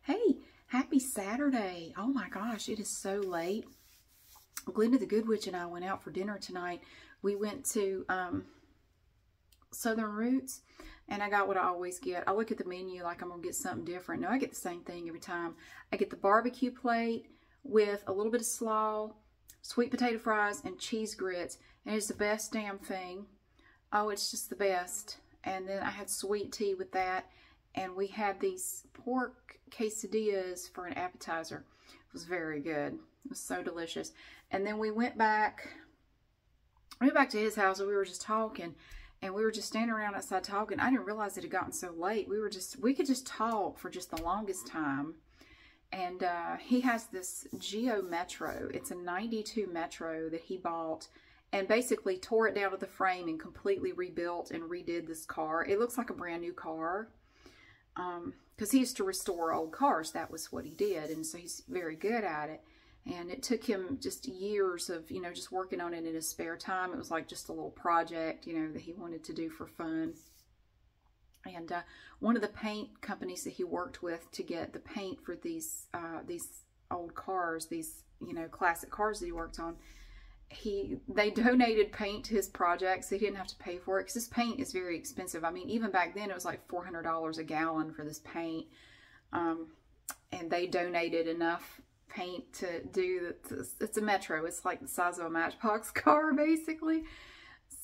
Hey, happy Saturday. Oh my gosh, it is so late. Glenda the Good Witch and I went out for dinner tonight. We went to Southern Roots, and I got what I always get. I look at the menu like I'm going to get something different. No, I get the same thing every time. I get the barbecue plate with a little bit of slaw, sweet potato fries, and cheese grits. And it's the best damn thing. Oh, it's just the best. And then I had sweet tea with that. And we had these pork quesadillas for an appetizer. It was very good. It was so delicious. And then we went back to his house, and we were just talking. And we were just standing around outside talking. I didn't realize it had gotten so late. We could just talk for just the longest time. And he has this Geo Metro. It's a 92 Metro that he bought and basically tore it down to the frame and completely rebuilt and redid this car. It looks like a brand new car. Because he used to restore old cars. That was what he did. And so he's very good at it. And it took him just years of, just working on it in his spare time. It was like just a little project, that he wanted to do for fun. And one of the paint companies that he worked with to get the paint for these old cars, these, classic cars that he worked on, they donated paint to his project, so he didn't have to pay for it, because this paint is very expensive. I mean, even back then it was like $400 a gallon for this paint. And they donated enough paint to do it's a Metro. It's like the size of a Matchbox car, basically.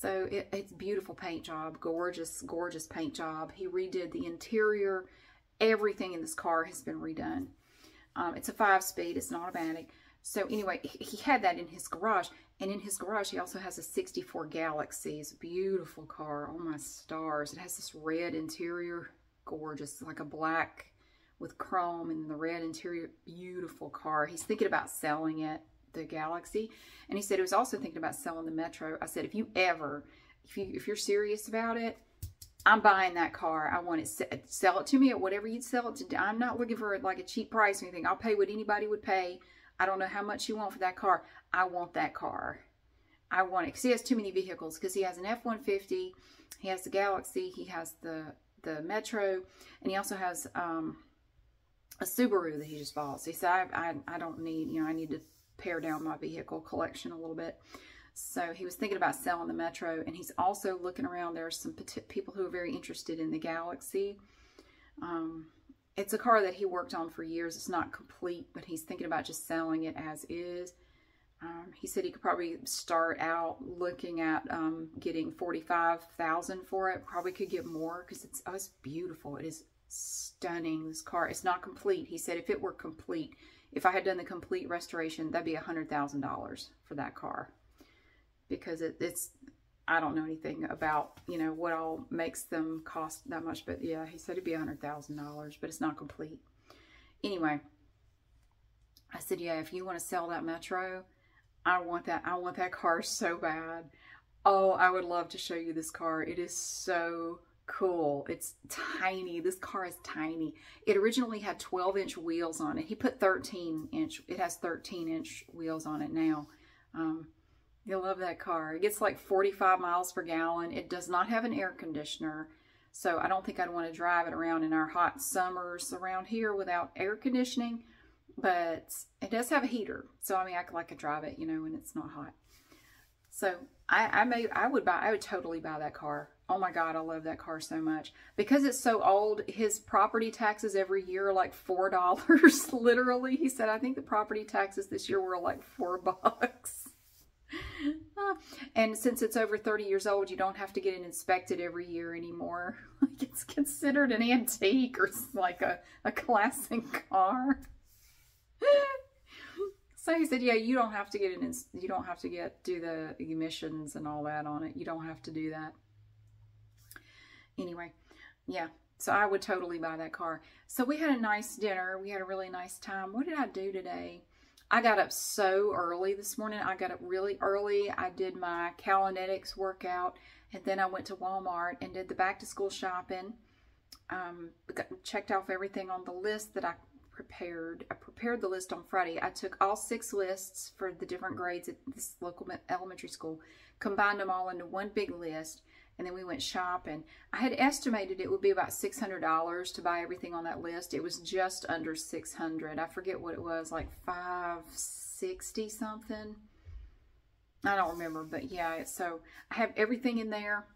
So it's beautiful paint job, gorgeous paint job. He redid the interior. Everything in this car has been redone. It's a 5-speed, it's an automatic. So anyway, he had that in his garage. And in his garage, he also has a 64 Galaxy. It's a beautiful car. Oh my stars. It has this red interior. Gorgeous. Like a black with chrome and the red interior. Beautiful car. He's thinking about selling it, the Galaxy. And he said he was also thinking about selling the Metro. I said, if you're serious about it, I'm buying that car. I want it. Sell it to me at whatever you'd sell it to. I'm not looking for like a cheap price or anything. I'll pay what anybody would pay. I don't know how much you want for that car. I want that car. I want it. Because he has too many vehicles. Because he has an F-150. He has the Galaxy. He has the Metro. And he also has a Subaru that he just bought. So he said, I don't need, I need to pare down my vehicle collection a little bit. So he was thinking about selling the Metro. And he's also looking around. There are some people who are very interested in the Galaxy. It's a car that he worked on for years. It's not complete, but he's thinking about just selling it as is. He said he could probably start out looking at getting $45,000 for it. Probably could get more, because it's beautiful. It is stunning, this car. It's not complete. He said if it were complete, if I had done the complete restoration, that'd be $100,000 for that car. Because it's, I don't know anything about, what all makes them cost that much. But yeah, he said it'd be $100,000, but it's not complete. Anyway, I said, yeah, if you want to sell that Metro, I want that car so bad. Oh, I would love to show you this car. It is so cool. It's tiny. This car is tiny. It originally had 12-inch wheels on it. He put 13-inch. It has 13-inch wheels on it now. You'll love that car. It gets like 45 miles per gallon. It does not have an air conditioner. So I don't think I'd want to drive it around in our hot summers around here without air conditioning. But it does have a heater. So I mean, I could drive it, when it's not hot. So I would totally buy that car. Oh my God, I love that car so much. Because it's so old, his property taxes every year are like $4. Literally. He said, I think the property taxes this year were like $4. And since it's over 30 years old, you don't have to get it inspected every year anymore. Like, it's considered an antique or like a classic car. So he said, yeah, you don't have to get it. You don't have to do the emissions and all that on it. You don't have to do that. Anyway, yeah. So I would totally buy that car. So we had a nice dinner. We had a really nice time. What did I do today? I got up so early this morning. I got up really early. I did my Calinetics workout, and then I went to Walmart and did the back-to-school shopping. Checked off everything on the list that I prepared. I prepared the list on Friday. I took all 6 lists for the different grades at this local elementary school, combined them all into one big list, and then we went shopping. I had estimated it would be about $600 to buy everything on that list. It was just under $600. I forget what it was, like $560 something. I don't remember, but yeah, so I have everything in there.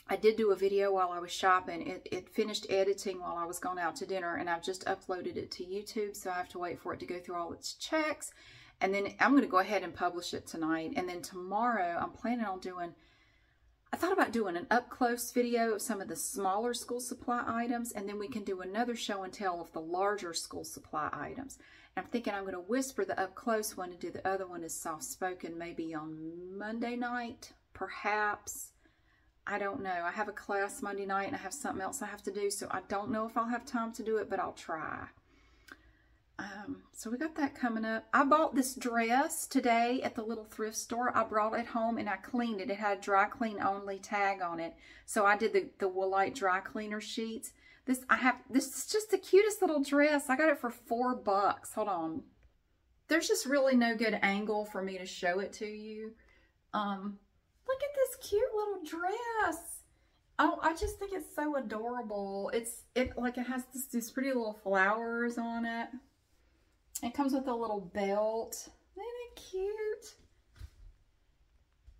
I did do a video while I was shopping. It finished editing while I was going out to dinner, and I've just uploaded it to YouTube, so I have to wait for it to go through all its checks. And then I'm going to go ahead and publish it tonight. And then tomorrow, I'm planning on doing, I thought about doing an up-close video of some of the smaller school supply items, and then we can do another show and tell of the larger school supply items. And I'm thinking I'm going to whisper the up-close one and do the other one as soft-spoken, maybe on Monday night, perhaps. I don't know. I have a class Monday night and I have something else I have to do, so I don't know if I'll have time to do it, but I'll try. So we got that coming up. I bought this dress today at the little thrift store. I brought it home and I cleaned it. It had a dry clean only tag on it. So I did the Woolite dry cleaner sheets. This is just the cutest little dress. I got it for $4. Hold on. There's just really no good angle for me to show it to you. Look at this cute little dress. Oh, I just think it's so adorable. It has these pretty little flowers on it. It comes with a little belt. Isn't it cute?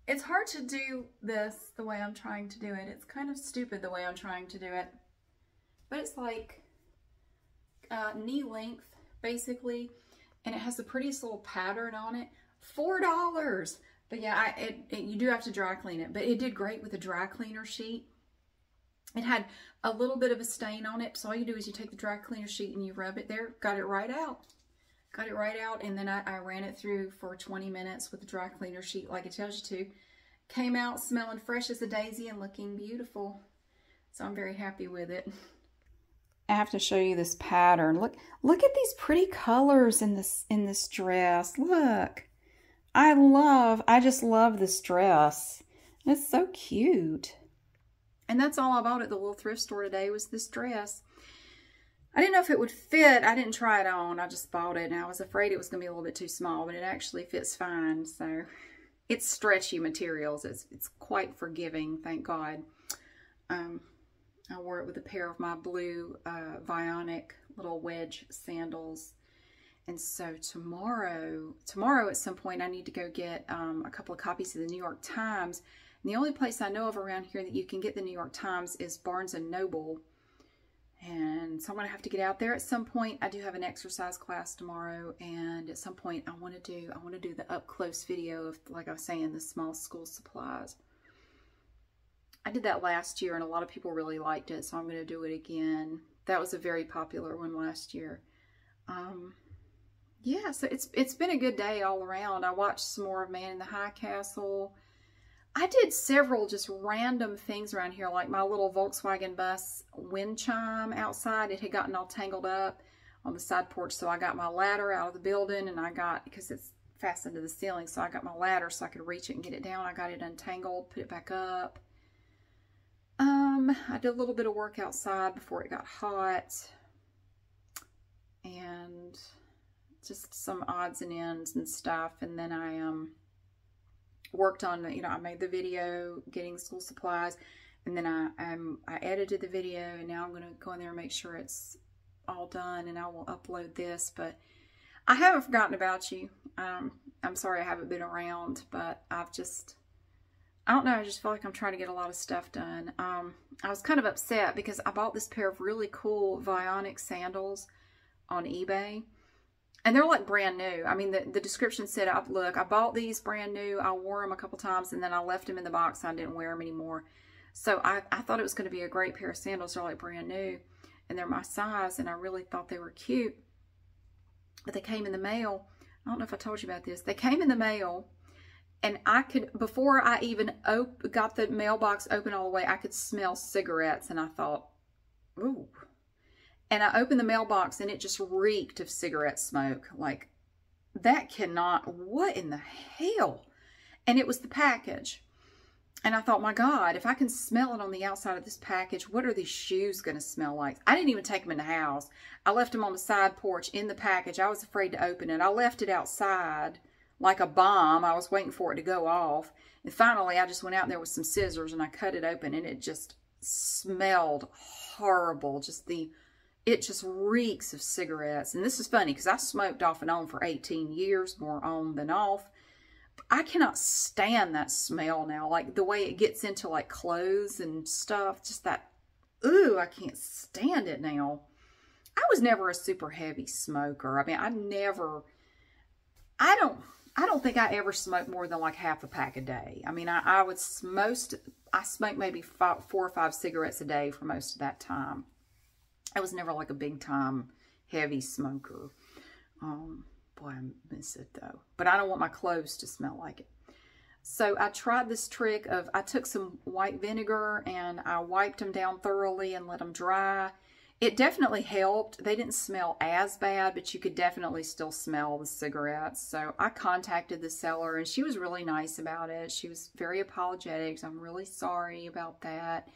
It's hard to do this the way I'm trying to do it. It's kind of stupid the way I'm trying to do it. But it's like knee length, basically. And it has the prettiest little pattern on it. $4. But yeah, you do have to dry clean it. But it did great with a dry cleaner sheet. It had a little bit of a stain on it. So all you do is you take the dry cleaner sheet and you rub it there. Got it right out. Got it right out. And then I ran it through for 20 minutes with the dry cleaner sheet like it tells you to. Came out smelling fresh as a daisy and looking beautiful. So I'm very happy with it. I have to show you this pattern. Look at these pretty colors in this dress. Look. I just love this dress. It's so cute. And that's all I bought at the little thrift store today was this dress. I didn't know if it would fit. I didn't try it on. I just bought it and I was afraid it was going to be a little bit too small, but it actually fits fine. So it's stretchy materials. It's quite forgiving, thank God. I wore it with a pair of my blue Vionic little wedge sandals. And so tomorrow at some point, I need to go get a couple of copies of the New York Times. And the only place I know of around here that you can get the New York Times is Barnes & Noble. And so I'm going to have to get out there at some point. I do have an exercise class tomorrow. And at some point, I want to do the up-close video of, like I was saying, the small school supplies. I did that last year, and a lot of people really liked it. So I'm going to do it again. That was a very popular one last year. Yeah, so it's been a good day all around. I watched some more of Man in the High Castle. I did several just random things around here, like my little Volkswagen bus wind chime outside. It had gotten all tangled up on the side porch, so I got my ladder out of the building, and because it's fastened to the ceiling, so I got my ladder so I could reach it and get it down. I got it untangled, put it back up. I did a little bit of work outside before it got hot. And just some odds and ends and stuff. And then I worked on, I made the video getting school supplies, and then I edited the video, and now I'm going to go in there and make sure it's all done, and I will upload this. But I haven't forgotten about you. I'm sorry I haven't been around, but I don't know, I just feel like I'm trying to get a lot of stuff done. I was kind of upset because I bought this pair of really cool Vionic sandals on eBay. And they're like brand new. I mean, the description said, look, I bought these brand new. I wore them a couple times and then I left them in the box. I didn't wear them anymore. So I thought it was going to be a great pair of sandals. They're like brand new and they're my size, and I really thought they were cute. But they came in the mail. I don't know if I told you about this. They came in the mail, and before I even got the mailbox open all the way, I could smell cigarettes, and I thought, ooh. And I opened the mailbox, and it just reeked of cigarette smoke. Like, that what in the hell? And it was the package. And I thought, my God, if I can smell it on the outside of this package, what are these shoes going to smell like? I didn't even take them in the house. I left them on the side porch in the package. I was afraid to open it. I left it outside, like a bomb. I was waiting for it to go off. And finally, I just went out there with some scissors and I cut it open, and it just smelled horrible. It just reeks of cigarettes. And this is funny because I smoked off and on for 18 years, more on than off. I cannot stand that smell now. Like the way it gets into like clothes and stuff, just that, ooh, I can't stand it now. I was never a super heavy smoker. I mean, I don't think I ever smoked more than like half a pack a day. I mean, I smoked maybe 4 or 5 cigarettes a day for most of that time. I was never like a big time heavy smoker. Boy, I miss it though. But I don't want my clothes to smell like it. So I tried this trick of, I took some white vinegar and I wiped them down thoroughly and let them dry. It definitely helped. They didn't smell as bad, but you could definitely still smell the cigarettes. So I contacted the seller and she was really nice about it. She was very apologetic. So I'm really sorry about that.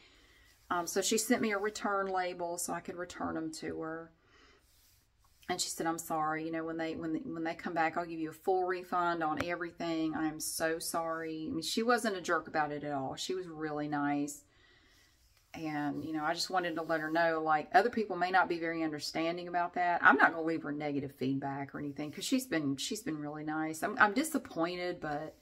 So she sent me a return label so I could return them to her. And she said, I'm sorry, you know, when they come back, I'll give you a full refund on everything. I am so sorry. I mean, she wasn't a jerk about it at all. She was really nice. And, you know, I just wanted to let her know, like, other people may not be very understanding about that. I'm not going to leave her negative feedback or anything because she's been really nice. I'm disappointed, but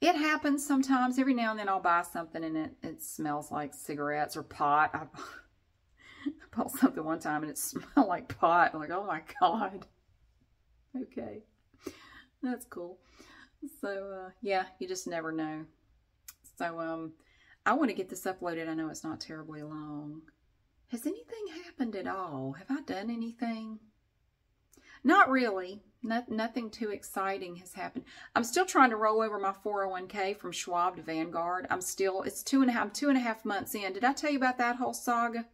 it happens sometimes. Every now and then I'll buy something and it smells like cigarettes or pot. I bought something one time and it smelled like pot. I'm like, oh my God. Okay. That's cool. So, yeah, you just never know. So, I want to get this uploaded. I know it's not terribly long. Has anything happened at all? Have I done anything? Not really. Nothing too exciting has happened. I'm still trying to roll over my 401k from Schwab to Vanguard. it's 2.5 months in. Did I tell you about that whole saga?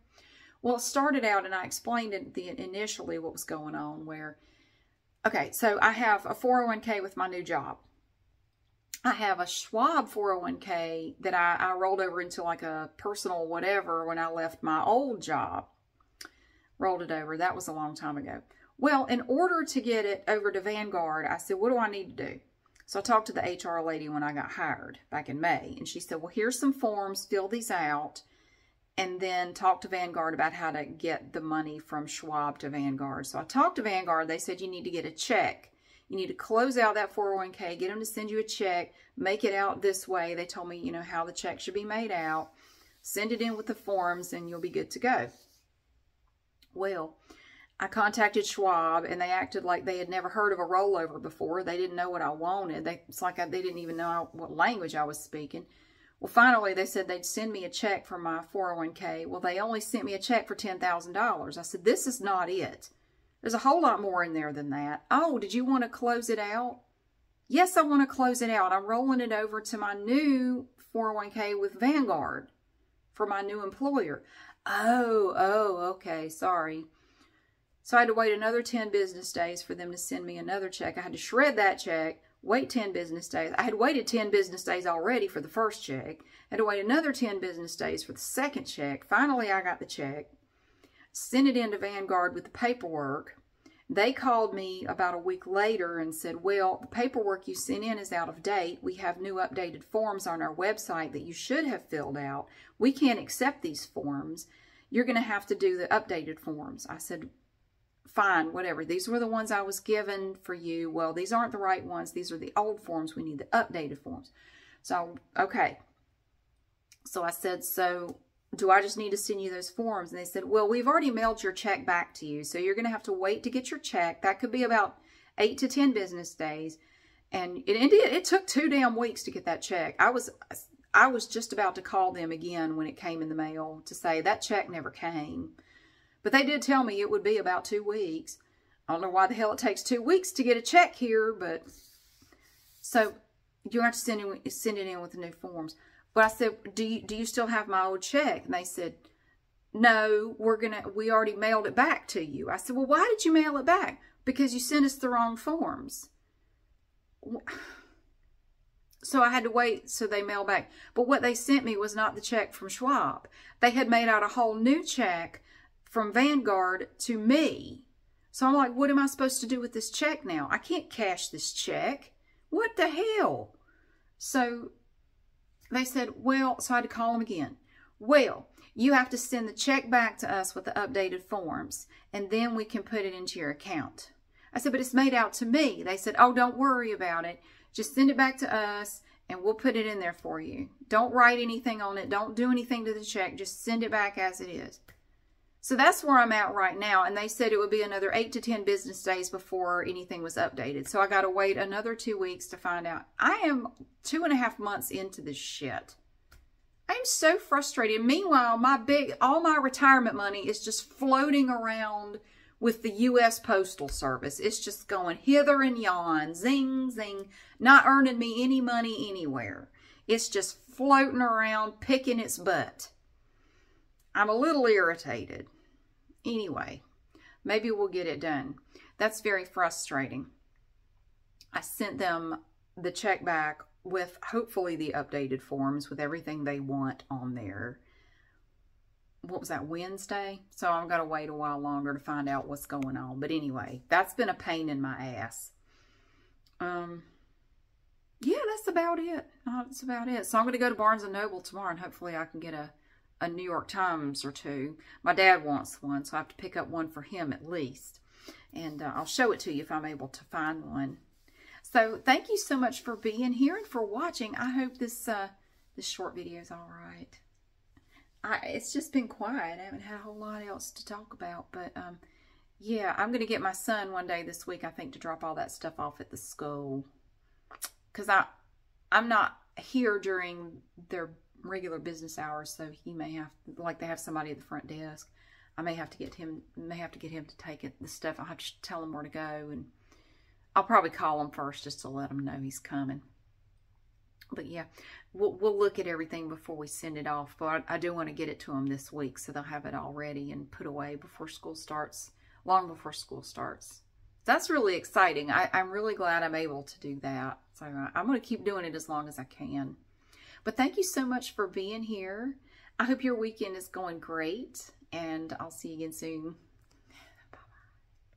Well, it started out, and I explained it initially what was going on where, okay, so I have a 401k with my new job. I have a Schwab 401k that I rolled over into like a personal whatever when I left my old job. Rolled it over. That was a long time ago. Well, in order to get it over to Vanguard, I said, what do I need to do? So I talked to the HR lady when I got hired back in May. And she said, well, here's some forms. Fill these out. And then talk to Vanguard about how to get the money from Schwab to Vanguard. So I talked to Vanguard. They said you need to get a check. You need to close out that 401k, get them to send you a check, make it out this way. They told me, you know, how the check should be made out. Send it in with the forms and you'll be good to go. Well, I contacted Schwab and they acted like they had never heard of a rollover before. They didn't know what I wanted. It's like they didn't even know what language I was speaking. Well, finally, they said they'd send me a check for my 401k. Well, they only sent me a check for $10,000. I said, this is not it. There's a whole lot more in there than that. Oh, did you want to close it out? Yes, I want to close it out. I'm rolling it over to my new 401k with Vanguard for my new employer. Oh, okay, sorry. So I had to wait another 10 business days for them to send me another check. I had to shred that check, wait 10 business days. I had waited 10 business days already for the first check. I had to wait another 10 business days for the second check. Finally, I got the check. Sent it into Vanguard with the paperwork. They called me about a week later and said, well, the paperwork you sent in is out of date. We have new updated forms on our website that you should have filled out. We can't accept these forms. You're going to have to do the updated forms. I said, fine, whatever. These were the ones I was given for you. Well, these aren't the right ones. These are the old forms. We need the updated forms. So, okay. So I said, so do I just need to send you those forms? And they said, well, we've already mailed your check back to you. So you're going to have to wait to get your check. That could be about 8 to 10 business days. And it took 2 damn weeks to get that check. I was just about to call them again when it came in the mail to say that check never came. But they did tell me it would be about 2 weeks. I don't know why the hell it takes 2 weeks to get a check here, but so you have to send it in with the new forms. But I said, do you still have my old check? And they said, no, we already mailed it back to you. I said, well, why did you mail it back? Because you sent us the wrong forms. So I had to wait so they mailed back. But what they sent me was not the check from Schwab. They had made out a whole new check from Vanguard to me. So I'm like, what am I supposed to do with this check now? I can't cash this check. What the hell? So they said, well, so I had to call them again. Well, you have to send the check back to us with the updated forms, and then we can put it into your account. I said, but it's made out to me. They said, oh, don't worry about it. Just send it back to us, and we'll put it in there for you. Don't write anything on it. Don't do anything to the check. Just send it back as it is. So that's where I'm at right now. And they said it would be another 8 to 10 business days before anything was updated. So I got to wait another 2 weeks to find out. I am 2.5 months into this shit. I'm so frustrated. Meanwhile, all my retirement money is just floating around with the U.S. Postal Service. It's just going hither and yon, zing, zing, not earning me any money anywhere. It's just floating around, picking its butt. I'm a little irritated. Anyway, maybe we'll get it done. That's very frustrating. I sent them the check back with hopefully the updated forms with everything they want on there. What was that, Wednesday? So I'm going to wait a while longer to find out what's going on. But anyway, that's been a pain in my ass. Yeah, that's about it. That's about it. So I'm going to go to Barnes & Noble tomorrow, and hopefully I can get a New York Times or two. My dad wants one, so I have to pick up one for him at least. And I'll show it to you if I'm able to find one. So thank you so much for being here and for watching. I hope this short video is all right. It's just been quiet. I haven't had a whole lot else to talk about. But yeah, I'm going to get my son one day this week, I think, to drop all that stuff off at the school. Because I'm not here during their regular business hours, so he may have, like, they have somebody at the front desk. I may have to get him to take the stuff. I'll have to tell him where to go, and I'll probably call him first just to let him know he's coming. But yeah, we'll look at everything before we send it off. But I do want to get it to them this week, so they'll have it all ready and put away before school starts, long before school starts. That's really exciting. I'm really glad I'm able to do that. So I'm going to keep doing it as long as I can. But thank you so much for being here. I hope your weekend is going great, and I'll see you again soon.